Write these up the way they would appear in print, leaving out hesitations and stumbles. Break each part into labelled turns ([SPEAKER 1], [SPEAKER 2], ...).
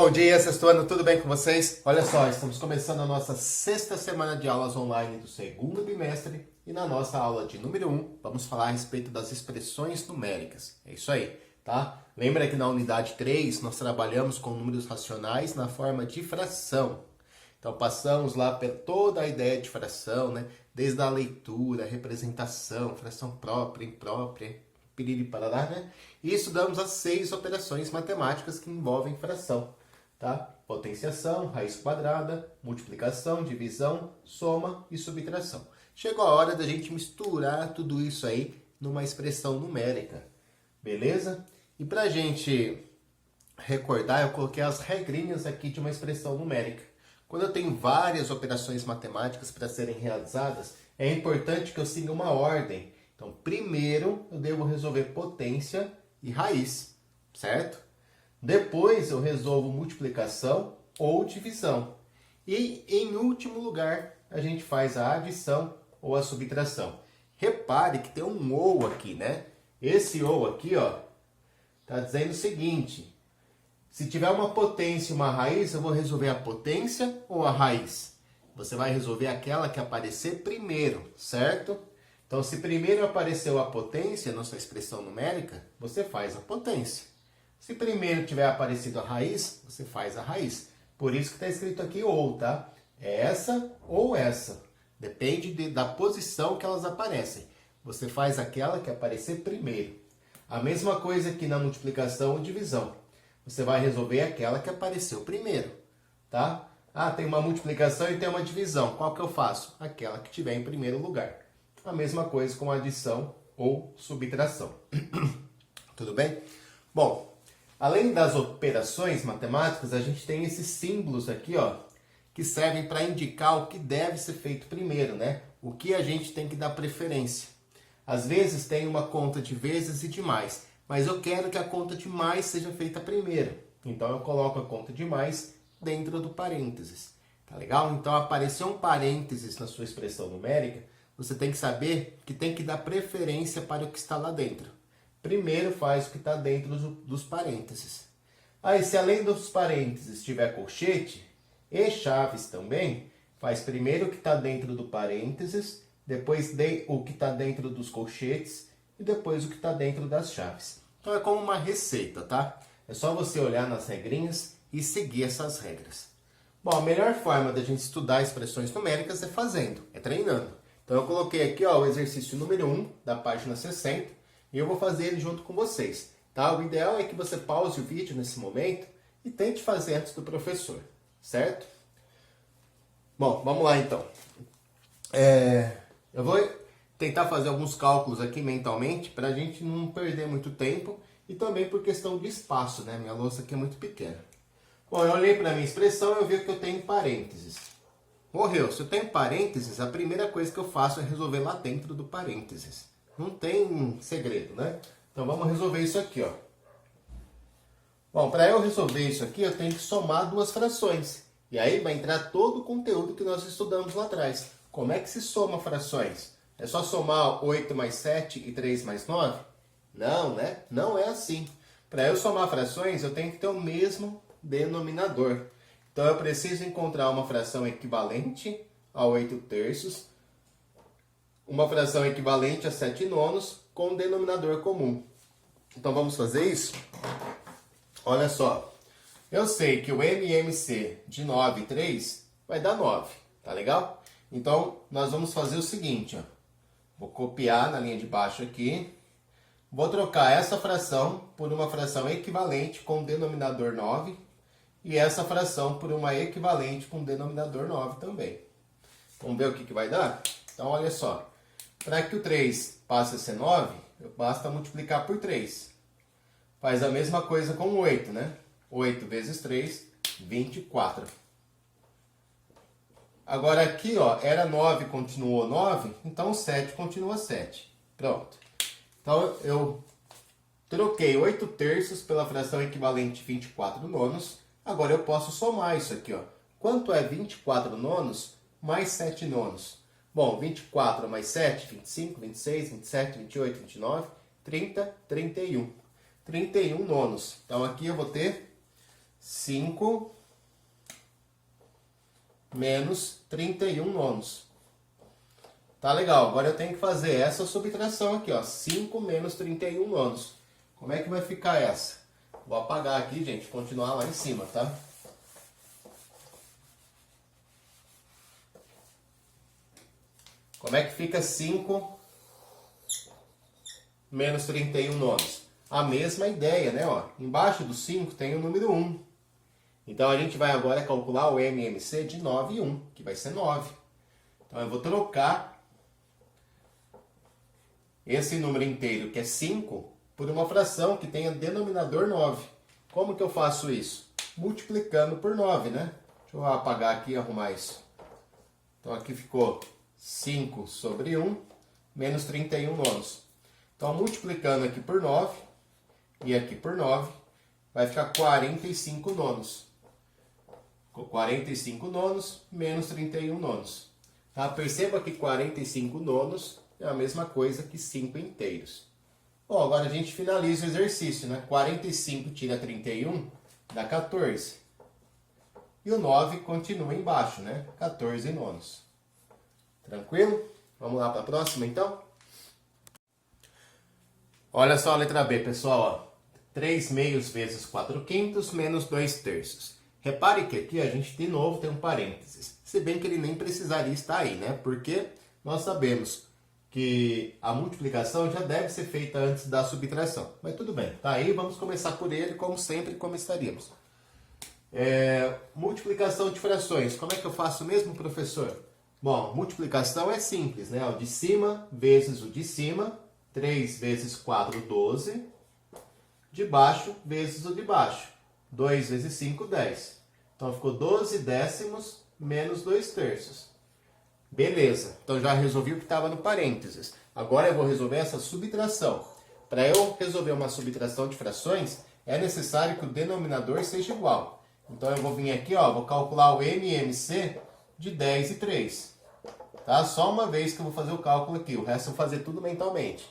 [SPEAKER 1] Bom dia, sexto ano, tudo bem com vocês? Olha só, estamos começando a nossa sexta semana de aulas online do segundo bimestre e na nossa aula de número 1 vamos falar a respeito das expressões numéricas. É isso aí, tá? Lembra que na unidade 3 nós trabalhamos com números racionais na forma de fração. Então passamos lá por toda a ideia de fração, né? Desde a leitura, representação, fração própria, imprópria, piriri parará, né? E estudamos as 6 operações matemáticas que envolvem fração, tá? Potenciação, raiz quadrada, multiplicação, divisão, soma e subtração. Chegou a hora da gente misturar tudo isso aí numa expressão numérica, beleza? E pra gente recordar, eu coloquei as regrinhas aqui de uma expressão numérica. Quando eu tenho várias operações matemáticas para serem realizadas, é importante que eu siga uma ordem. Então, primeiro eu devo resolver potência e raiz, certo? Depois eu resolvo multiplicação ou divisão. E, em último lugar, a gente faz a adição ou a subtração. Repare que tem um ou aqui, né? Esse ou aqui, ó, tá dizendo o seguinte: se tiver uma potência e uma raiz, eu vou resolver a potência ou a raiz? Você vai resolver aquela que aparecer primeiro, certo? Então, se primeiro apareceu a potência na sua expressão numérica, você faz a potência. Se primeiro tiver aparecido a raiz, você faz a raiz. Por isso que está escrito aqui ou, tá? É essa ou essa. Depende da posição que elas aparecem. Você faz aquela que aparecer primeiro. A mesma coisa que na multiplicação ou divisão. Você vai resolver aquela que apareceu primeiro, tá? Ah, tem uma multiplicação e tem uma divisão. Qual que eu faço? Aquela que tiver em primeiro lugar. A mesma coisa com adição ou subtração. Tudo bem? Bom, além das operações matemáticas, a gente tem esses símbolos aqui, ó, que servem para indicar o que deve ser feito primeiro, né? O que a gente tem que dar preferência. Às vezes tem uma conta de vezes e de mais, mas eu quero que a conta de mais seja feita primeiro. Então eu coloco a conta de mais dentro do parênteses. Tá legal? Então apareceu um parênteses na sua expressão numérica, você tem que saber que tem que dar preferência para o que está lá dentro. Primeiro faz o que está dentro dos parênteses. Aí, se além dos parênteses tiver colchete e chaves também, faz primeiro o que está dentro do parênteses, depois o que está dentro dos colchetes e depois o que está dentro das chaves. Então é como uma receita, tá? É só você olhar nas regrinhas e seguir essas regras. Bom, a melhor forma da gente estudar expressões numéricas é fazendo, é treinando. Então eu coloquei aqui, ó, o exercício número 1 da página 60 e eu vou fazer ele junto com vocês, tá? O ideal é que você pause o vídeo nesse momento e tente fazer antes do professor, certo? Bom, vamos lá então. Eu vou tentar fazer alguns cálculos aqui mentalmente para a gente não perder muito tempo e também por questão de espaço, né? Minha louça aqui é muito pequena. Bom, eu olhei para a minha expressão e eu vi que eu tenho parênteses. Morreu. Se eu tenho parênteses, a primeira coisa que eu faço é resolver lá dentro do parênteses. Não tem segredo, né? Então vamos resolver isso aqui, ó. Bom, para eu resolver isso aqui, eu tenho que somar duas frações. E aí vai entrar todo o conteúdo que nós estudamos lá atrás. Como é que se soma frações? É só somar 8 mais 7 e 3 mais 9? Não, né? Não é assim. Para eu somar frações, eu tenho que ter o mesmo denominador. Então eu preciso encontrar uma fração equivalente a 8 terços, uma fração equivalente a 7 nonos com um denominador comum. Então vamos fazer isso? Olha só, eu sei que o MMC de 9 e 3 vai dar 9, tá legal? Então nós vamos fazer o seguinte, ó. Vou copiar na linha de baixo aqui, vou trocar essa fração por uma fração equivalente com denominador 9, e essa fração por uma equivalente com denominador 9 também. Vamos ver o que vai dar? Então, olha só. Para que o 3 passe a ser 9, basta multiplicar por 3. Faz a mesma coisa com o 8, né? 8 vezes 3, 24. Agora aqui, ó, era 9, continuou 9, então 7 continua 7. Pronto. Então, eu troquei 8 terços pela fração equivalente 24 nonos. Agora eu posso somar isso aqui, ó. Quanto é 24 nonos mais 7 nonos? Bom, 24 mais 7, 25, 26, 27, 28, 29, 30, 31. 31 nonos. Então aqui eu vou ter 5 menos 31 nonos. Tá legal, agora eu tenho que fazer essa subtração aqui, ó. 5 menos 31 nonos. Como é que vai ficar essa? Vou apagar aqui, gente, continuar lá em cima, tá? Como é que fica 5 menos 31 nonos? A mesma ideia, né? Ó, embaixo do 5 tem o número 1. Então a gente vai agora calcular o MMC de 9 e 1, que vai ser 9. Então eu vou trocar esse número inteiro, que é 5, por uma fração que tenha denominador 9. Como que eu faço isso? Multiplicando por 9, né? Deixa eu apagar aqui e arrumar isso. Então aqui ficou 5 sobre 1, menos 31 nonos. Então multiplicando aqui por 9 e aqui por 9, vai ficar 45 nonos. Ficou 45 nonos menos 31 nonos. Tá? Perceba que 45 nonos é a mesma coisa que 5 inteiros. Bom, agora a gente finaliza o exercício, né? 45 tira 31 dá 14. E o 9 continua embaixo, né? 14 nonos. Tranquilo? Vamos lá para a próxima, então? Olha só a letra B, pessoal. 3 meios vezes 4 quintos menos 2 terços. Repare que aqui a gente de novo tem um parênteses. Se bem que ele nem precisaria estar aí, né? Porque nós sabemos que a multiplicação já deve ser feita antes da subtração. Mas tudo bem, tá aí, vamos começar por ele, como sempre começaríamos. Multiplicação de frações. Como é que eu faço mesmo, professor? Bom, multiplicação é simples, né? O de cima vezes o de cima. 3 vezes 4, 12. De baixo vezes o de baixo. 2 vezes 5, 10. Então ficou 12 décimos menos 2 terços. Beleza, então já resolvi o que estava no parênteses. Agora eu vou resolver essa subtração. Para eu resolver uma subtração de frações, é necessário que o denominador seja igual. Então eu vou vir aqui, ó, vou calcular o MMC de 10 e 3. Tá? Só uma vez que eu vou fazer o cálculo aqui, o resto eu vou fazer tudo mentalmente.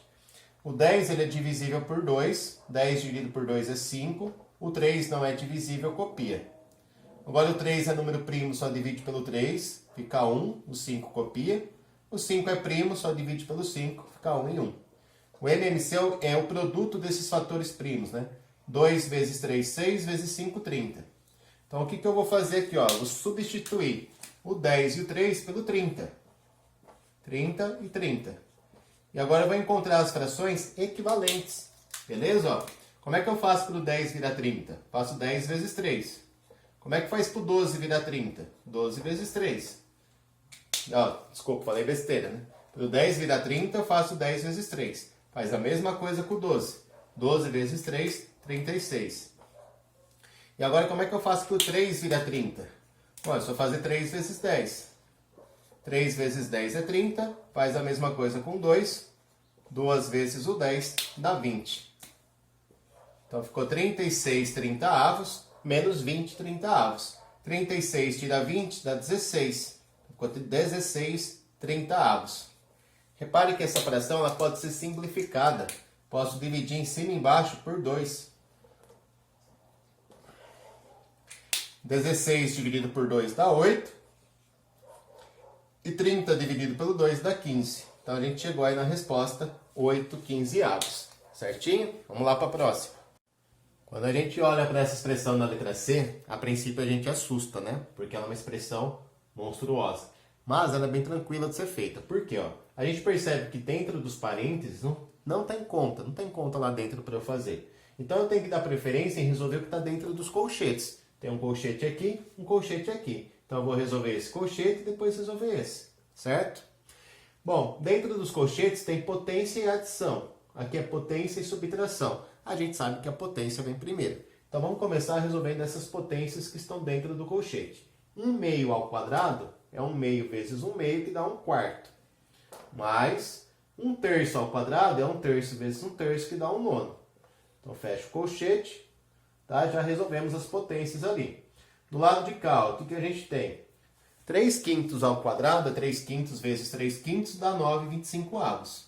[SPEAKER 1] O 10 ele é divisível por 2, 10 dividido por 2 é 5, o 3 não é divisível, copia. Agora o 3 é número primo, só divide pelo 3, fica 1, o 5 copia. O 5 é primo, só divide pelo 5, fica 1 e 1. O MMC é o produto desses fatores primos, né? 2 vezes 3, 6, vezes 5, 30. Então o que eu vou fazer aqui? Ó? Vou substituir o 10 e o 3 pelo 30. 30 e 30. E agora eu vou encontrar as frações equivalentes. Beleza? Ó? Como é que eu faço para o 10 virar 30? Faço 10 vezes 3. Como é que faz para o 12 virar 30? 12 vezes 3. Desculpa, falei besteira, né? Para o 10 virar 30, eu faço 10 vezes 3. Faz a mesma coisa com o 12. 12 vezes 3, 36. E agora como é que eu faço para o 3 virar 30? Bom, é só fazer 3 vezes 10. 3 vezes 10 é 30. Faz a mesma coisa com 2. 2 vezes o 10 dá 20. Então ficou 36 30avos menos 20 30avos. 36 tira 20 dá 16. Ficou 16 30avos. Repare que essa fração ela pode ser simplificada. Posso dividir em cima e embaixo por 2. 16 dividido por 2 dá 8. E 30 dividido pelo 2 dá 15. Então a gente chegou aí na resposta 8 quinzeavos. Certinho? Vamos lá para a próxima. Quando a gente olha para essa expressão na letra C, a princípio a gente assusta, né? Porque ela é uma expressão monstruosa. Mas ela é bem tranquila de ser feita. Por quê? Ó? A gente percebe que dentro dos parênteses não tem conta lá dentro para eu fazer. Então eu tenho que dar preferência em resolver o que está dentro dos colchetes. Tem um colchete aqui, um colchete aqui. Então eu vou resolver esse colchete e depois resolver esse, certo? Bom, dentro dos colchetes tem potência e adição. Aqui é potência e subtração. A gente sabe que a potência vem primeiro. Então vamos começar resolvendo essas potências que estão dentro do colchete. 1 meio ao quadrado é 1 meio vezes 1 meio, que dá 1 quarto. Mais 1 terço ao quadrado é 1 terço vezes 1 terço, que dá 1 nono. Então fecha o colchete, tá? Já resolvemos as potências ali. Do lado de cá, o que a gente tem? 3 quintos ao quadrado é 3 quintos vezes 3 quintos, dá 9,25avos.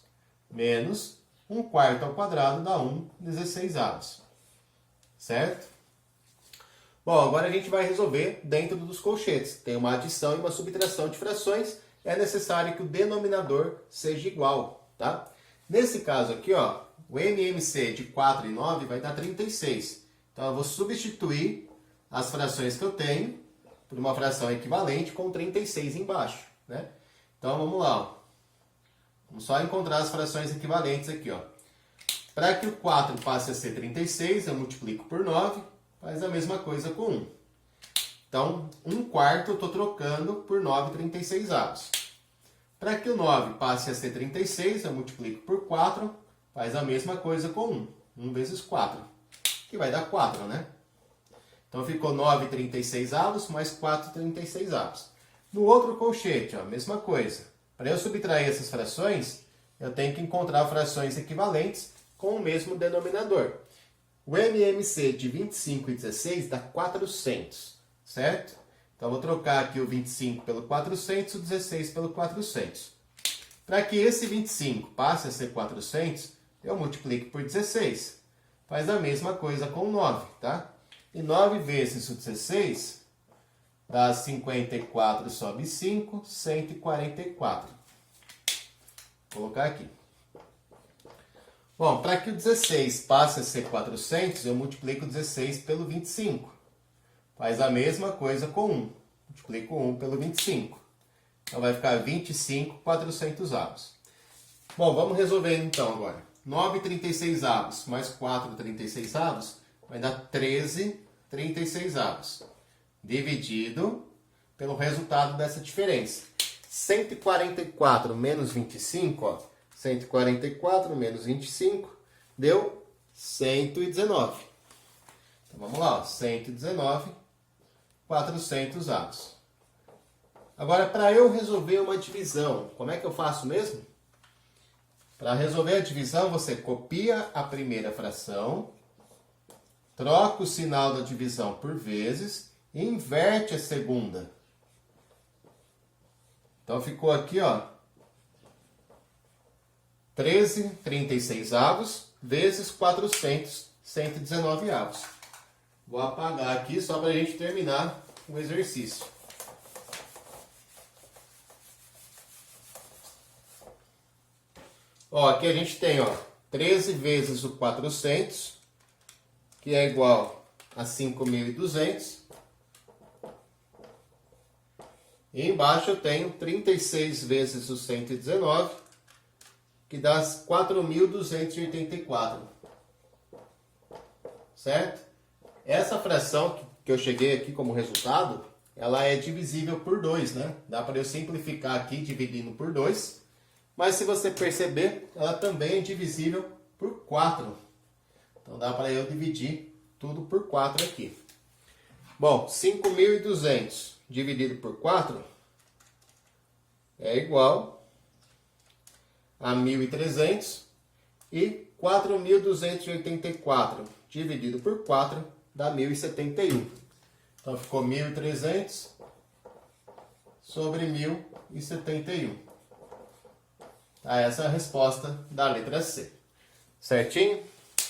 [SPEAKER 1] Menos 1 quarto ao quadrado dá 1,16avos. Certo? Bom, agora a gente vai resolver dentro dos colchetes. Tem uma adição e uma subtração de frações. É necessário que o denominador seja igual, tá? Nesse caso aqui, ó, o MMC de 4 e 9 vai dar 36. Então, eu vou substituir as frações que eu tenho por uma fração equivalente com 36 embaixo, né? Então, vamos lá, ó. Vamos só encontrar as frações equivalentes aqui, ó. Para que o 4 passe a ser 36, eu multiplico por 9, faz a mesma coisa com 1. Então, 1/4 eu estou trocando por 9/36. Para que o 9 passe a ser 36, eu multiplico por 4, faz a mesma coisa com 1. 1 vezes 4, que vai dar 4, né? Então, ficou 9/36 mais 4/36. No outro colchete, ó, mesma coisa. Para eu subtrair essas frações, eu tenho que encontrar frações equivalentes com o mesmo denominador. O MMC de 25 e 16 dá 400, certo? Então, eu vou trocar aqui o 25 pelo 400 e o 16 pelo 400. Para que esse 25 passe a ser 400, eu multiplico por 16. Faz a mesma coisa com o 9, tá? E 9 vezes o 16 dá 54, sobe 5, 144. Vou colocar aqui. Bom, para que o 16 passe a ser 400, eu multiplico 16 pelo 25. Faz a mesma coisa com 1. Multiplico 1 pelo 25. Então, vai ficar 25/400. Bom, vamos resolver então agora. 9/36 mais 4/36 vai dar 13/36. Dividido pelo resultado dessa diferença. 144 menos 25, ó. 144 menos 25 deu 119. Então, vamos lá, ó. 119/400. Agora, para eu resolver uma divisão, como é que eu faço mesmo? Para resolver a divisão, você copia a primeira fração, troca o sinal da divisão por vezes e inverte a segunda. Então, ficou aqui, ó, 13/36 vezes 400, 119. Vou apagar aqui só para a gente terminar o exercício. Ó, aqui a gente tem, ó, 13 vezes o 400, que é igual a 5.200. E embaixo eu tenho 36 vezes o 119, que dá 4.284. Certo? Essa fração que eu cheguei aqui como resultado, ela é divisível por 2, né? Dá para eu simplificar aqui dividindo por 2. Mas se você perceber, ela também é divisível por 4. Então dá para eu dividir tudo por 4 aqui. Bom, 5.200 dividido por 4 é igual a 1.300 e 4.284 dividido por 4 dá 1.071. Então ficou 1.300 sobre 1.071. Tá, essa é a resposta da letra C. Certinho?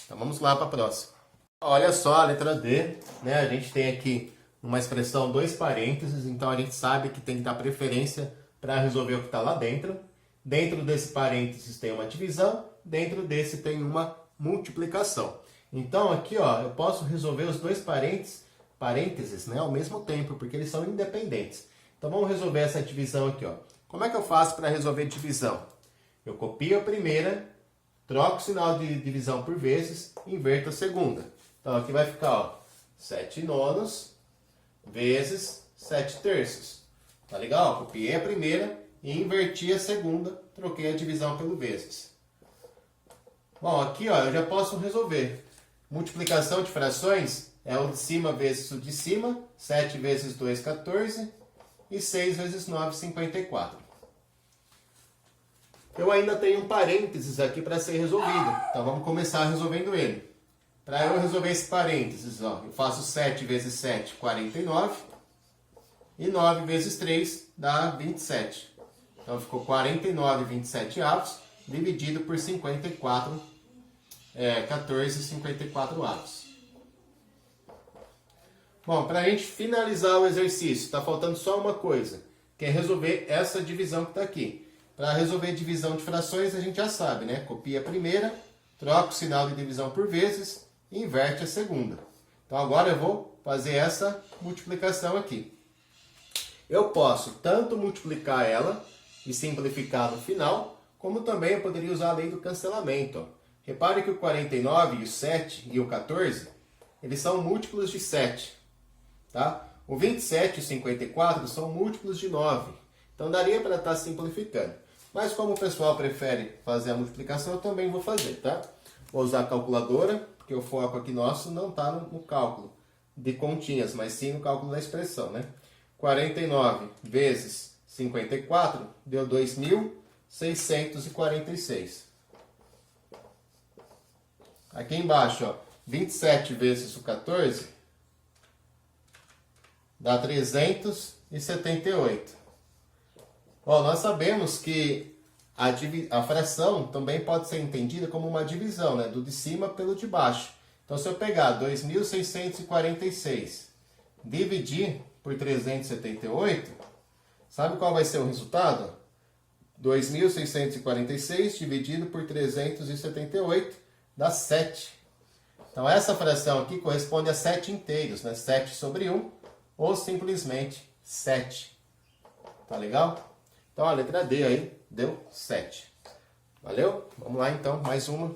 [SPEAKER 1] Então vamos lá para a próxima. Olha só a letra D, né? A gente tem aqui uma expressão 2 parênteses, então a gente sabe que tem que dar preferência para resolver o que está lá dentro. Dentro desse parênteses tem uma divisão, dentro desse tem uma multiplicação. Então aqui, ó, eu posso resolver os dois parênteses, né, ao mesmo tempo, porque eles são independentes. Então vamos resolver essa divisão aqui, ó. Como é que eu faço para resolver divisão? Eu copio a primeira, troco o sinal de divisão por vezes, inverto a segunda. Então aqui vai ficar, ó, 7/9 vezes 7/3. Tá legal? Copiei a primeira e inverti a segunda, troquei a divisão pelo vezes. Bom, aqui, ó, eu já posso resolver. Multiplicação de frações é o de cima vezes o de cima. 7 vezes 2, 14. E 6 vezes 9, 54. Eu ainda tenho um parênteses aqui para ser resolvido. Então vamos começar resolvendo ele. Para eu resolver esse parênteses, ó, eu faço 7 vezes 7, 49. E 9 vezes 3 dá 27. Então ficou 49/27 dividido por 54, 14/54. Bom, para a gente finalizar o exercício, está faltando só uma coisa, que é resolver essa divisão que está aqui. Para resolver divisão de frações, a gente já sabe, né? Copia a primeira, troca o sinal de divisão por vezes e inverte a segunda. Então agora eu vou fazer essa multiplicação aqui. Eu posso tanto multiplicar ela e simplificar no final, como também eu poderia usar a lei do cancelamento. Ó. Repare que o 49 e o 7 e o 14, eles são múltiplos de 7. Tá? O 27 e o 54 são múltiplos de 9. Então daria para estar simplificando. Mas como o pessoal prefere fazer a multiplicação, eu também vou fazer. Tá? Vou usar a calculadora, porque o foco aqui nosso não está no cálculo de continhas, mas sim no cálculo da expressão. Né? 49 vezes 54 deu 2.646. Aqui embaixo, ó, 27 vezes o 14 dá 378. Ó, nós sabemos que a fração também pode ser entendida como uma divisão, né? Do de cima pelo de baixo. Então, se eu pegar 2.646, dividir por 378, sabe qual vai ser o resultado? 2.646 dividido por 378 dá 7. Então, essa fração aqui corresponde a 7 inteiros, né? 7 sobre 1, ou simplesmente 7. Tá legal? Então, a letra D aí deu 7. Valeu? Vamos lá, então, mais uma.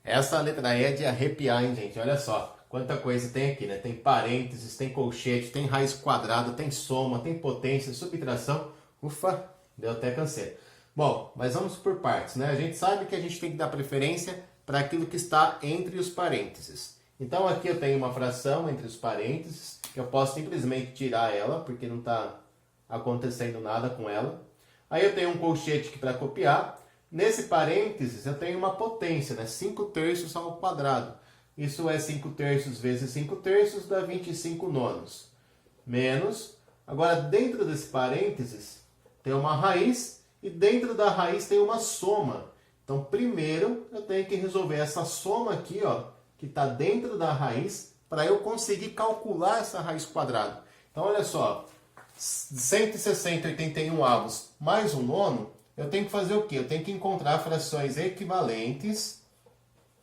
[SPEAKER 1] Essa letra E é de arrepiar, hein, gente? Olha só, quanta coisa tem aqui, né? Tem parênteses, tem colchete, tem raiz quadrada, tem soma, tem potência, subtração. Ufa, deu até canseira. Bom, mas vamos por partes, né? A gente sabe que a gente tem que dar preferência para aquilo que está entre os parênteses. Então, aqui eu tenho uma fração entre os parênteses, que eu posso simplesmente tirar ela, porque não está acontecendo nada com ela. Aí eu tenho um colchete aqui para copiar. Nesse parênteses eu tenho uma potência, né? 5 terços ao quadrado. Isso é 5 terços vezes 5 terços dá 25 nonos. Menos, agora dentro desse parênteses tem uma raiz e dentro da raiz tem uma soma. Então primeiro eu tenho que resolver essa soma aqui, ó, que está dentro da raiz, para eu conseguir calcular essa raiz quadrada. Então olha só, 160/81 avos mais um nono, eu tenho que fazer o quê? Eu tenho que encontrar frações equivalentes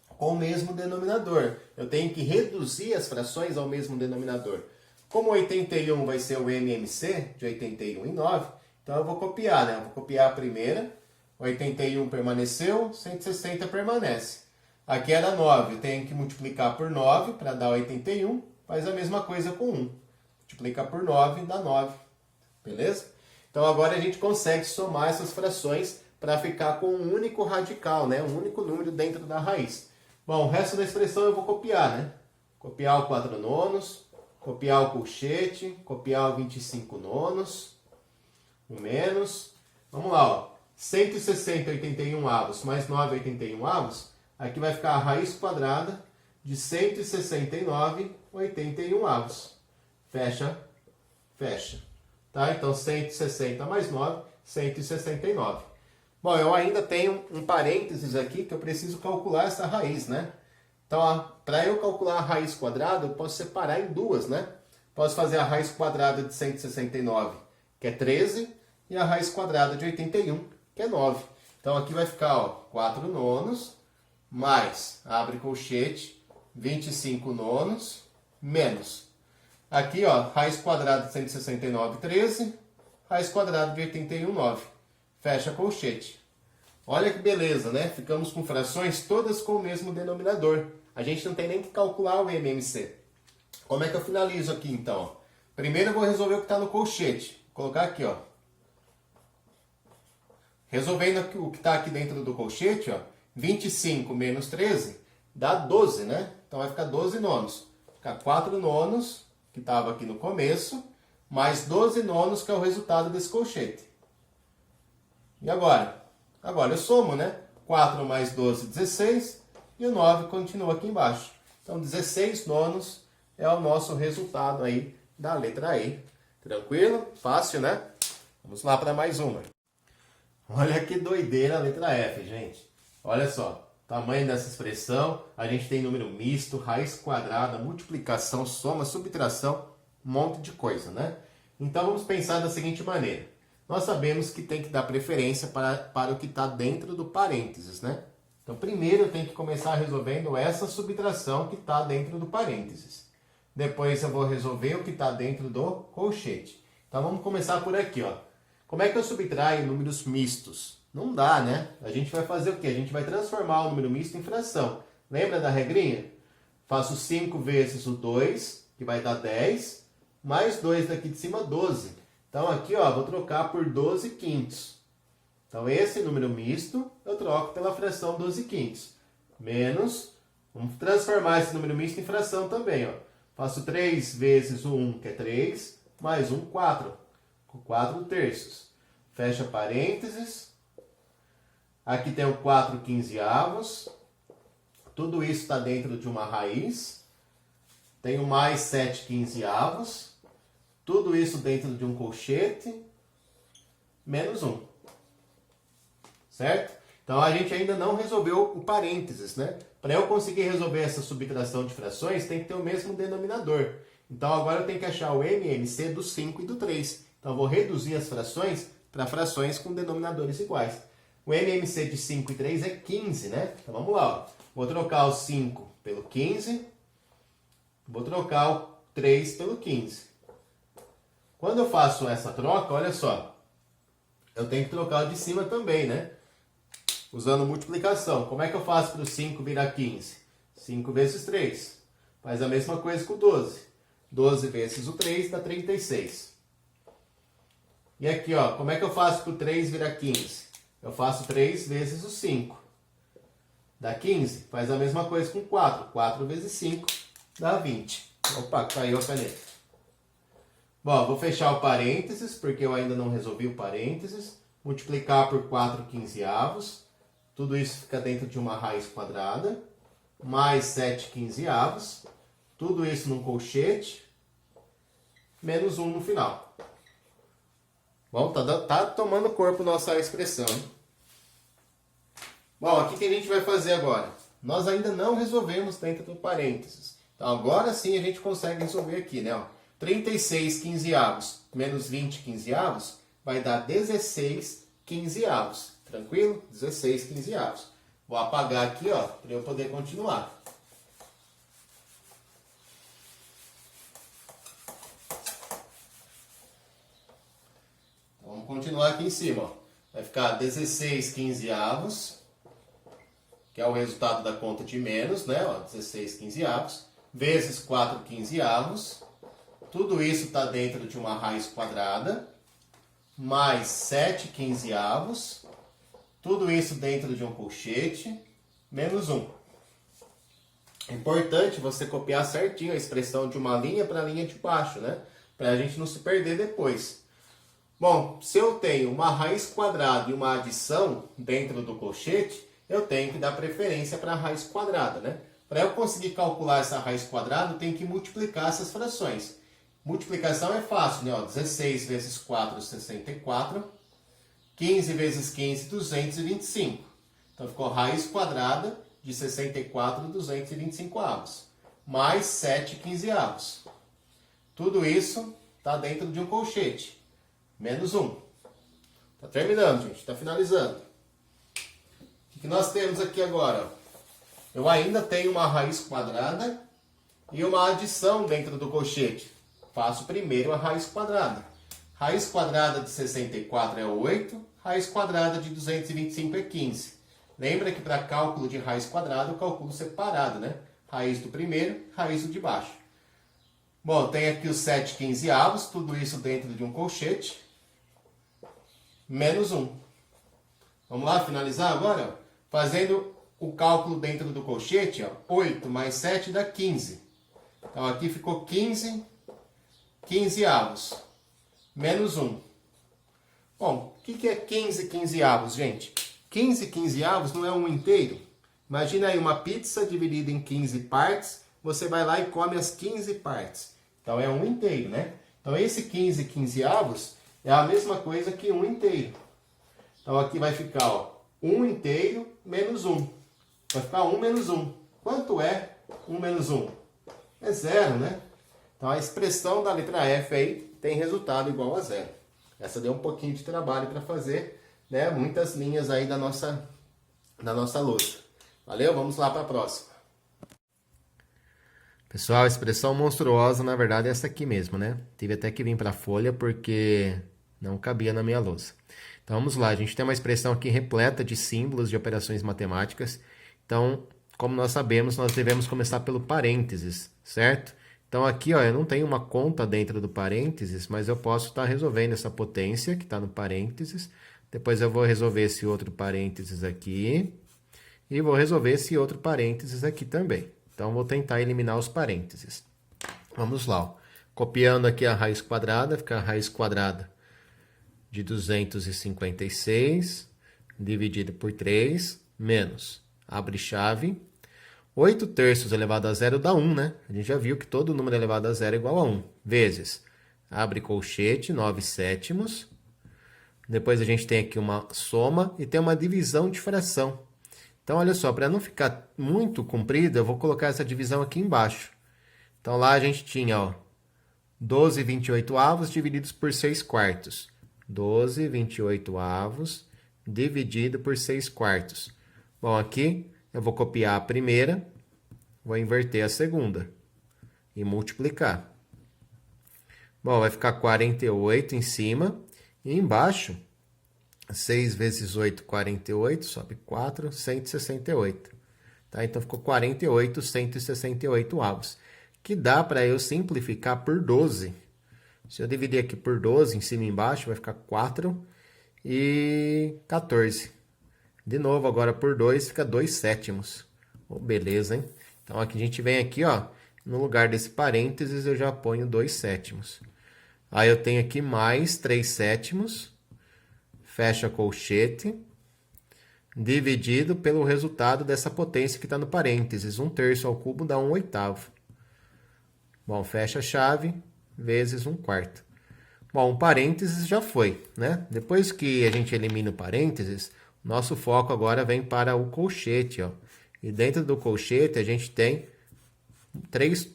[SPEAKER 1] com o mesmo denominador. Eu tenho que reduzir as frações ao mesmo denominador. Como 81 vai ser o MMC, de 81 e 9, então eu vou copiar, né? Eu vou copiar a primeira, 81 permaneceu, 160 permanece. Aqui era 9, eu tenho que multiplicar por 9 para dar 81, faz a mesma coisa com 1. Multiplica por 9, dá 9. Beleza? Então agora a gente consegue somar essas frações para ficar com um único radical, né? Um único número dentro da raiz. Bom, o resto da expressão eu vou copiar, né? Copiar o 4 nonos, copiar o colchete, copiar o 25 nonos, o menos. Vamos lá, ó. 160/81 avos mais 9/81 avos, aqui vai ficar a raiz quadrada de 169/81 avos. Fecha, fecha. Tá? Então, 160 mais 9, 169. Bom, eu ainda tenho um parênteses aqui que eu preciso calcular essa raiz, né? Então, para eu calcular a raiz quadrada, eu posso separar em duas, né? Posso fazer a raiz quadrada de 169, que é 13, e a raiz quadrada de 81, que é 9. Então, aqui vai ficar, ó, 4 nonos, mais, abre colchete, 25 nonos, menos. Aqui, ó, raiz quadrada de 169, 13. Raiz quadrada de 81, 9. Fecha colchete. Olha que beleza, né? Ficamos com frações todas com o mesmo denominador. A gente não tem nem que calcular o MMC. Como é que eu finalizo aqui, então? Primeiro eu vou resolver o que está no colchete. Vou colocar aqui, ó. Resolvendo o que está aqui dentro do colchete, ó. 25 menos 13 dá 12, né? Então vai ficar 12 nonos. Ficar 4 nonos, que estava aqui no começo, mais 12 nonos, que é o resultado desse colchete. E agora? Agora eu somo, né? 4 mais 12, 16, e o 9 continua aqui embaixo. Então, 16 nonos é o nosso resultado aí da letra E. Tranquilo? Fácil, né? Vamos lá para mais uma. Olha que doideira a letra F, gente. Olha só. tamanho dessa expressão, a gente tem número misto, raiz quadrada, multiplicação, soma, subtração, um monte de coisa, né? Então vamos pensar da seguinte maneira. Nós sabemos que tem que dar preferência para o que está dentro do parênteses, né? Então primeiro eu tenho que começar resolvendo essa subtração que está dentro do parênteses. Depois eu vou resolver o que está dentro do colchete. Então vamos começar por aqui, ó. Como é que eu subtraio números mistos? Não dá, né? A gente vai fazer o quê? A gente vai transformar o número misto em fração. Lembra da regrinha? Faço 5 vezes o 2, que vai dar 10, mais 2 daqui de cima, 12. Então aqui, ó, vou trocar por 12 quintos. Então esse número misto eu troco pela fração 12 quintos. Menos, vamos transformar esse número misto em fração também, ó. Faço 3 vezes o 1, que é 3, mais 1, 4. 4 terços. Fecha parênteses. Aqui tem o 4 quinzeavos. Tudo isso está dentro de uma raiz. Tenho mais 7 quinzeavos. Tudo isso dentro de um colchete. Menos 1. Certo? Então a gente ainda não resolveu o parênteses, né? Para eu conseguir resolver essa subtração de frações, tem que ter o mesmo denominador. Então agora eu tenho que achar o MMC do 5 e do 3. Então eu vou reduzir as frações para frações com denominadores iguais. O MMC de 5 e 3 é 15, né? Então vamos lá, ó. Vou trocar o 5 pelo 15. Vou trocar o 3 pelo 15. Quando eu faço essa troca, olha só. Eu tenho que trocar o de cima também, né? Usando multiplicação. Como é que eu faço para o 5 virar 15? 5 vezes 3. Faz a mesma coisa com o 12. 12 vezes o 3 dá 36. E aqui, ó, como é que eu faço para o 3 virar 15? Eu faço 3 vezes o 5. Dá 15. Faz a mesma coisa com 4. 4 vezes 5 dá 20. Opa, caiu a caneta. Bom, vou fechar o parênteses, porque eu ainda não resolvi o parênteses. Multiplicar por 4 quinzeavos. Tudo isso fica dentro de uma raiz quadrada. Mais 7 quinzeavos. Tudo isso num colchete. Menos 1 no final. Bom, tá tomando corpo nossa expressão, hein? Bom, o que a gente vai fazer agora? Nós ainda não resolvemos dentro do parênteses. Então agora sim a gente consegue resolver aqui, né? Ó, 36 quinzeavos menos 20 quinzeavos vai dar 16 quinzeavos. Tranquilo? 16 quinzeavos. Vou apagar aqui, ó, para eu poder continuar. Vamos continuar aqui em cima, ó. Vai ficar 16 quinzeavos, que é o resultado da conta de menos, né? Ó, 16 quinzeavos, vezes 4 quinzeavos. Tudo isso está dentro de uma raiz quadrada, mais 7 quinzeavos. Tudo isso dentro de um colchete, menos 1. É importante você copiar certinho a expressão de uma linha para a linha de baixo, né? Para a gente não se perder depois. Bom, se eu tenho uma raiz quadrada e uma adição dentro do colchete, eu tenho que dar preferência para a raiz quadrada, né? Para eu conseguir calcular essa raiz quadrada, eu tenho que multiplicar essas frações. Multiplicação é fácil, né? Ó, 16 vezes 4, 64. 15 vezes 15, 225. Então ficou raiz quadrada de 64, 225 avos. Mais 7 quinzeavos. Tudo isso está dentro de um colchete. Menos 1. Está terminando, gente. Está finalizando. O que nós temos aqui agora? Eu ainda tenho uma raiz quadrada e uma adição dentro do colchete. Faço primeiro a raiz quadrada. Raiz quadrada de 64 é 8. Raiz quadrada de 225 é 15. Lembra que para cálculo de raiz quadrada eu calculo separado, né? Raiz do primeiro, raiz do de baixo. Bom, tem aqui os 7 quinzeavos, tudo isso dentro de um colchete. Menos 1. Vamos lá finalizar agora? Fazendo o cálculo dentro do colchete, ó, 8 mais 7 dá 15. Então aqui ficou 15 quinzeavos. Menos 1. Bom, o que é 15 quinzeavos, gente? 15 quinzeavos não é um inteiro? Imagina aí uma pizza dividida em 15 partes, você vai lá e come as 15 partes. Então é um inteiro, né? Então esse 15 quinzeavos é a mesma coisa que um inteiro. Então aqui vai ficar, ó, 1 inteiro menos 1. vai ficar 1 menos 1. Quanto é 1 menos 1? É 0, né? Então a expressão da letra F aí tem resultado igual a 0. Essa deu um pouquinho de trabalho para fazer, né? Muitas linhas aí da nossa louça. Valeu? Vamos lá para a próxima. Pessoal, a expressão monstruosa, na verdade, é essa aqui mesmo, né? Tive até que vir para a folha porque não cabia na minha louça. Então, vamos lá. A gente tem uma expressão aqui repleta de símbolos de operações matemáticas. Então, como nós sabemos, nós devemos começar pelo parênteses, certo? Então, aqui, ó, eu não tenho uma conta dentro do parênteses, mas eu posso estar resolvendo essa potência que está no parênteses. Depois eu vou resolver esse outro parênteses aqui. E vou resolver esse outro parênteses aqui também. Então, vou tentar eliminar os parênteses. Vamos lá. Ó. Copiando aqui a raiz quadrada, fica a raiz quadrada de 256, dividido por 3, menos, abre chave, 8 terços elevado a zero dá 1, né? A gente já viu que todo número elevado a zero é igual a 1, vezes, abre colchete, 9 sétimos. Depois a gente tem aqui uma soma e tem uma divisão de fração. Então, olha só, para não ficar muito comprido, eu vou colocar essa divisão aqui embaixo. Então, lá a gente tinha, ó, 12/28 divididos por 6 quartos. 12/28 dividido por 6 quartos. Bom, aqui eu vou copiar a primeira, vou inverter a segunda e multiplicar. Bom, vai ficar 48 em cima e embaixo... 6 vezes 8, 48, sobe 4, 168. Tá? Então, ficou 48, 168 avos. Que dá para eu simplificar por 12. Se eu dividir aqui por 12, em cima e embaixo, vai ficar 4 e 14. De novo, agora por 2, fica 2 sétimos. Oh, beleza, hein? Então, aqui a gente vem aqui, ó, no lugar desse parênteses, eu já ponho 2 sétimos. Aí, eu tenho aqui mais 3 sétimos. Fecha colchete, dividido pelo resultado dessa potência que está no parênteses. 1 terço ao cubo dá 1 oitavo. Bom, fecha a chave, vezes 1 quarto. Bom, o parênteses já foi, né? Depois que a gente elimina o parênteses, nosso foco agora vem para o colchete, ó. E dentro do colchete a gente tem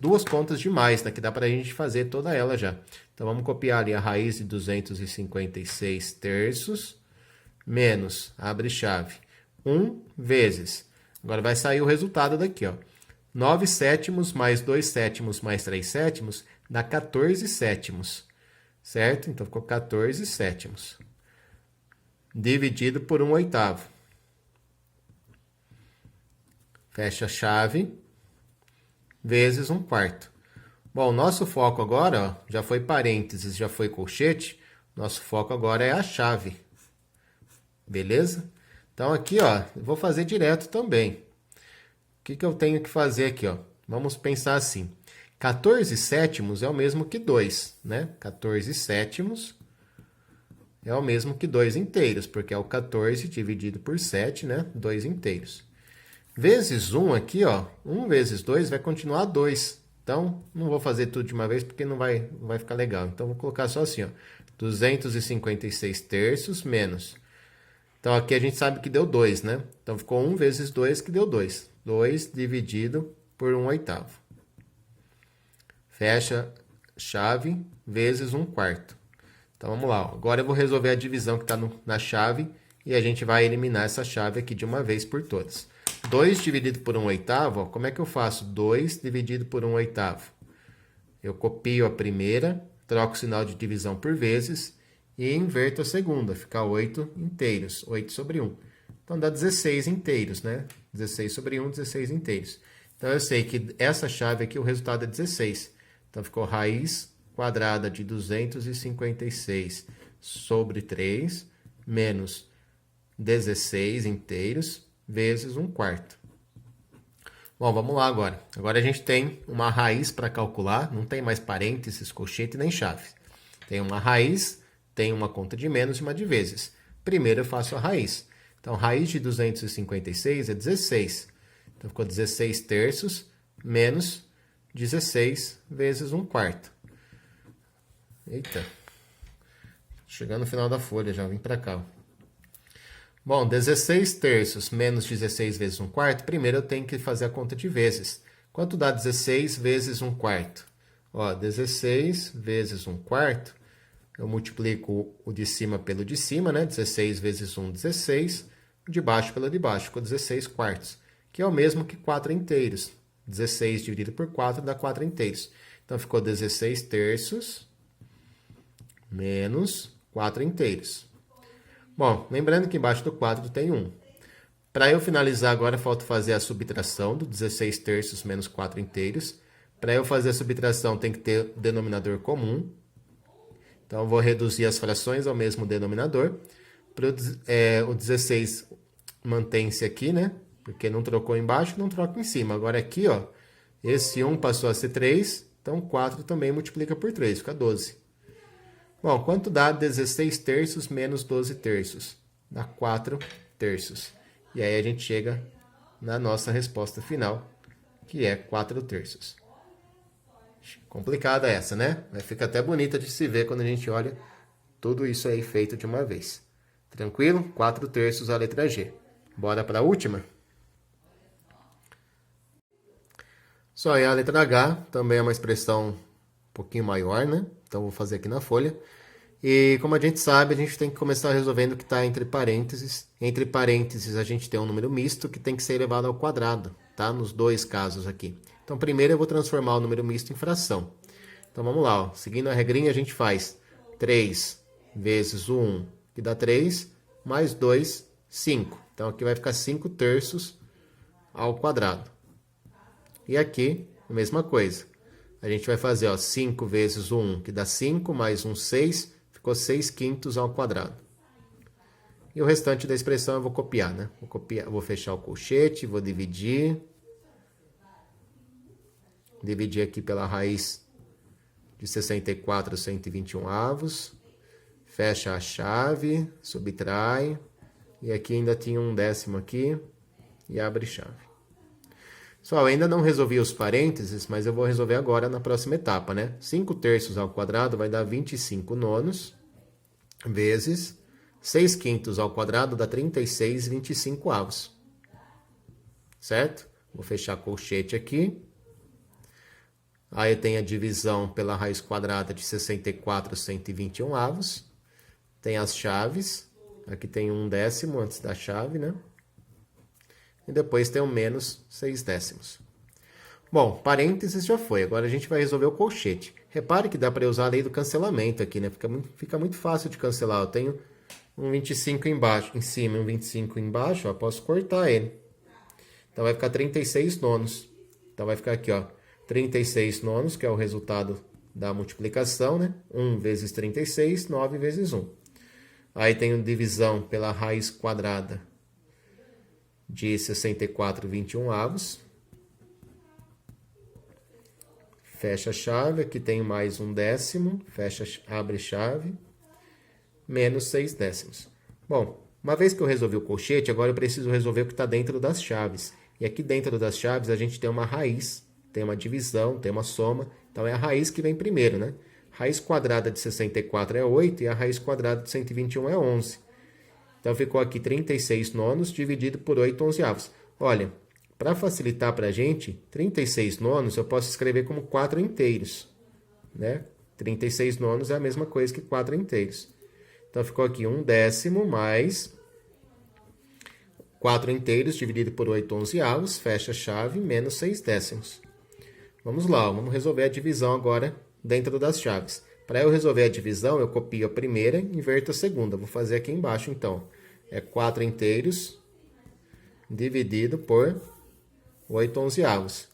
[SPEAKER 1] duas contas de mais, né? Que dá para a gente fazer toda ela já. Então, vamos copiar ali a raiz de 256 terços, menos, abre chave, 1 vezes. Agora, vai sair o resultado daqui, ó. 9 sétimos mais 2 sétimos mais 3 sétimos dá 14 sétimos, certo? Então, ficou 14 sétimos. Dividido por 1 oitavo. Fecha a chave, vezes 1 quarto. Bom, nosso foco agora, ó, já foi parênteses, já foi colchete. Nosso foco agora é a chave. Beleza? Então, aqui, ó, eu vou fazer direto também. O que eu tenho que fazer aqui, ó? Vamos pensar assim. 14 sétimos é o mesmo que 2, né? 14 sétimos é o mesmo que 2 inteiros, porque é o 14 dividido por 7, né? 2 inteiros. Vezes 1 aqui, ó. 1 vezes 2 vai continuar 2. Então, não vou fazer tudo de uma vez, porque não vai ficar legal. Então, vou colocar só assim, ó. 256 terços menos. Então, aqui a gente sabe que deu 2, né? Então, ficou 1 vezes 2, que deu 2. 2 dividido por 1 oitavo. Fecha chave vezes 1 quarto. Então, vamos lá. Ó. Agora, eu vou resolver a divisão que está na chave e a gente vai eliminar essa chave aqui de uma vez por todas. 2 dividido por 1 oitavo, ó, como é que eu faço? 2 dividido por 1 oitavo. Eu copio a primeira, troco o sinal de divisão por vezes e inverto a segunda. Fica 8 inteiros, 8 sobre 1. Então, dá 16 inteiros, né? 16 sobre 1, 16 inteiros. Então, eu sei que essa chave aqui, o resultado é 16. Então, ficou raiz quadrada de 256 sobre 3, menos 16 inteiros, vezes 1 quarto. Bom, vamos lá agora. Agora a gente tem uma raiz para calcular, não tem mais parênteses, colchete nem chave. Tem uma raiz, tem uma conta de menos e uma de vezes. Primeiro eu faço a raiz. Então, raiz de 256 é 16. Então, ficou 16 terços menos 16 vezes 1 quarto. Eita. Chegando no final da folha já, vim para cá. Bom, 16 terços menos 16 vezes 1 quarto, primeiro eu tenho que fazer a conta de vezes. Quanto dá 16 vezes 1 quarto? Ó, 16 vezes 1 quarto, eu multiplico o de cima pelo de cima, né? 16 vezes 1, 16. O de baixo pelo de baixo, ficou 16 quartos, que é o mesmo que 4 inteiros. 16 dividido por 4 dá 4 inteiros. Então, ficou 16 terços menos 4 inteiros. Bom, lembrando que embaixo do quadro tem 1. Para eu finalizar agora, falta fazer a subtração do 16 terços menos 4 inteiros. Para eu fazer a subtração, tem que ter denominador comum. Então, eu vou reduzir as frações ao mesmo denominador. O 16 mantém-se aqui, né? Porque não trocou embaixo, não troca em cima. Agora aqui, ó, esse 1 passou a ser 3, então 4 também multiplica por 3, fica 12. Bom, quanto dá 16 terços menos 12 terços? Dá 4 terços. E aí a gente chega na nossa resposta final, que é 4 terços. Complicada essa, né? Mas fica até bonita de se ver quando a gente olha tudo isso aí feito de uma vez. Tranquilo? 4 terços a letra G. Bora para a última? Só aí a letra H também é uma expressão um pouquinho maior, né? Então, vou fazer aqui na folha. E, como a gente sabe, a gente tem que começar resolvendo o que está entre parênteses. Entre parênteses, a gente tem um número misto que tem que ser elevado ao quadrado, tá? Nos dois casos aqui. Então, primeiro eu vou transformar o número misto em fração. Então, vamos lá, ó. Seguindo a regrinha, a gente faz 3 vezes o 1, que dá 3, mais 2, 5. Então, aqui vai ficar 5 terços ao quadrado. E aqui, a mesma coisa. A gente vai fazer, ó, 5 vezes o 1, que dá 5, mais 1, 6, ficou 6 quintos ao quadrado. E o restante da expressão eu vou copiar, né? Vou fechar o colchete, vou dividir. Dividir aqui pela raiz de 64, 121 avos. Fecha a chave, subtrai. E aqui ainda tinha um décimo aqui. E abre chave. Pessoal, ainda não resolvi os parênteses, mas eu vou resolver agora na próxima etapa, né? 5 terços ao quadrado vai dar 25 nonos, vezes 6 quintos ao quadrado dá 36 25 avos. Certo? Vou fechar colchete aqui. Aí eu tenho a divisão pela raiz quadrada de 64, 121 avos. Tem as chaves. Aqui tem um décimo antes da chave, né? E depois tem o menos 6 décimos. Bom, parênteses já foi. Agora a gente vai resolver o colchete. Repare que dá para usar a lei do cancelamento aqui, né? Fica muito fácil de cancelar. Eu tenho um 25 embaixo, em cima e um 25 embaixo, ó, posso cortar ele. Então vai ficar 36 nonos. Então vai ficar aqui, ó, 36 nonos, que é o resultado da multiplicação, né? 1 vezes 36, 9 vezes 1. Aí tenho divisão pela raiz quadrada de 64, 21 avos. Fecha a chave, aqui tem mais um décimo, abre chave, menos 6 décimos. Bom, uma vez que eu resolvi o colchete, agora eu preciso resolver o que está dentro das chaves. E aqui dentro das chaves a gente tem uma raiz, tem uma divisão, tem uma soma, então é a raiz que vem primeiro, né? Raiz quadrada de 64 é 8 e a raiz quadrada de 121 é 11. Então, ficou aqui 36 nonos dividido por 8 onzeavos. Olha, para facilitar para a gente, 36 nonos eu posso escrever como 4 inteiros. Né? 36 nonos é a mesma coisa que 4 inteiros. Então, ficou aqui 1 décimo mais 4 inteiros dividido por 8 onzeavos, fecha a chave, menos 6 décimos. Vamos lá, vamos resolver a divisão agora dentro das chaves. Para eu resolver a divisão, eu copio a primeira e inverto a segunda. Vou fazer aqui embaixo, então. É 4 inteiros dividido por 8 onzeavos.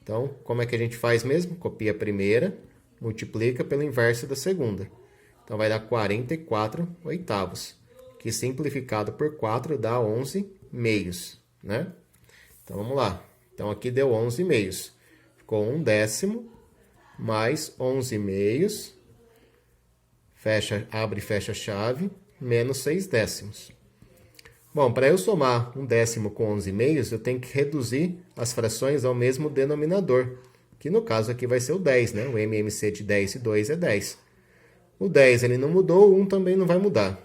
[SPEAKER 1] Então, como é que a gente faz mesmo? Copia a primeira, multiplica pelo inverso da segunda. Então, vai dar 44 oitavos, que simplificado por 4 dá 11 meios, né? Então, vamos lá. Então, aqui deu 11 meios. Ficou 1 décimo mais 11 meios. Abre e fecha a chave, menos 6 décimos. Bom, para eu somar 1 décimo com 11 meios, eu tenho que reduzir as frações ao mesmo denominador, que no caso aqui vai ser o 10, né? O MMC de 10 e 2 é 10. O 10 ele não mudou, o 1 também não vai mudar.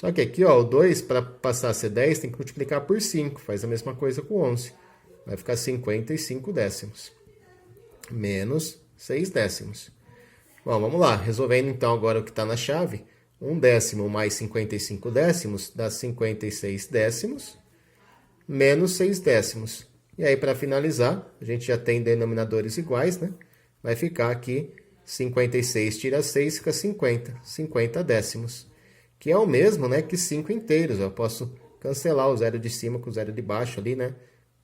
[SPEAKER 1] Só que aqui, ó, o 2, para passar a ser 10, tem que multiplicar por 5. Faz a mesma coisa com 11. Vai ficar 55 décimos. Menos 6 décimos. Bom, vamos lá. Resolvendo então agora o que está na chave. 1 décimo mais 55 décimos dá 56 décimos. Menos 6 décimos. E aí, para finalizar, a gente já tem denominadores iguais, né? Vai ficar aqui 56 tira 6, fica 50. 50 décimos. Que é o mesmo, né, que 5 inteiros. Eu posso cancelar o zero de cima com o zero de baixo ali, né?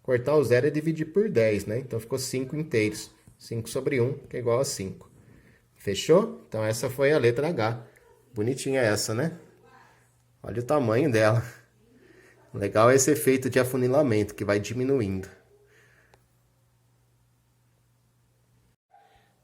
[SPEAKER 1] Cortar o zero e dividir por 10, né? Então, ficou 5 inteiros. 5 sobre 1, que é igual a 5. Fechou? Então, essa foi a letra H. Bonitinha essa, né? Olha o tamanho dela. Legal é esse efeito de afunilamento, que vai diminuindo.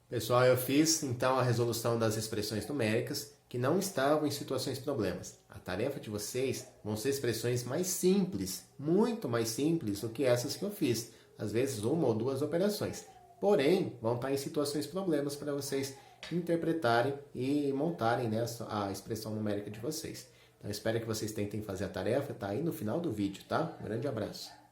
[SPEAKER 1] Pessoal, eu fiz, então, a resolução das expressões numéricas que não estavam em situações problemas. A tarefa de vocês vão ser expressões mais simples, muito mais simples do que essas que eu fiz. Às vezes, uma ou duas operações. Porém, vão estar em situações problemas para vocês interpretarem e montarem, né, a expressão numérica de vocês. Então, espero que vocês tentem fazer a tarefa. Tá aí no final do vídeo, tá? Um grande abraço.